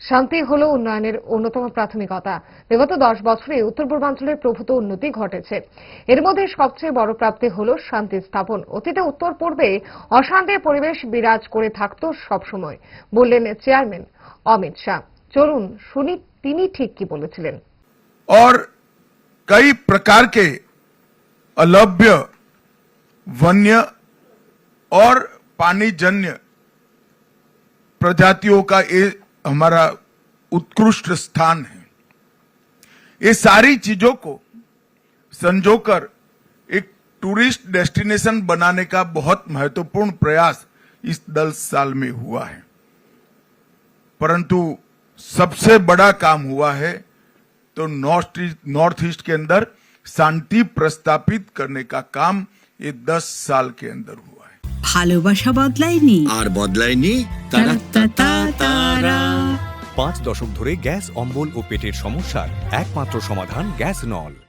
শান্তি হলো উন্নয়নের অন্যতম প্রাথমিকতা। বিগত 10 বছরে উত্তর পূর্বাঞ্চলের প্রভূত উন্নতি ঘটেছে। এর মধ্যে সবচেয়ে বড় প্রাপ্তি হলো শান্তি স্থাপন। অতীতে উত্তর পূর্বে অশান্তির পরিবেশ বিরাজ করে থাকতো সবসময়, বললেন চেয়ারম্যান অমিত শাহ। চলুন শুনি তিনি ঠিক কি বলেছিলেন। और कई प्रकार के अलभ्य वन्य और पानीजन्य प्रजातियों का ये हमारा उत्कृष्ट स्थान है। ये सारी चीजों को संजोकर एक टूरिस्ट डेस्टिनेशन बनाने का बहुत महत्वपूर्ण प्रयास इस 10 साल में हुआ है। परंतु सबसे बड़ा काम हुआ है तो नॉर्थ ईस्ट के अंदर शांति प्रस्तापित करने का काम ये 10 साल के अंदर हुआ है। ভালোবাসা বদলায়নি আর বদলায়নি তারা 5 দশক ধরে গ্যাস অম্বল ও পেটের সমস্যার একমাত্র সমাধান গ্যাস নল।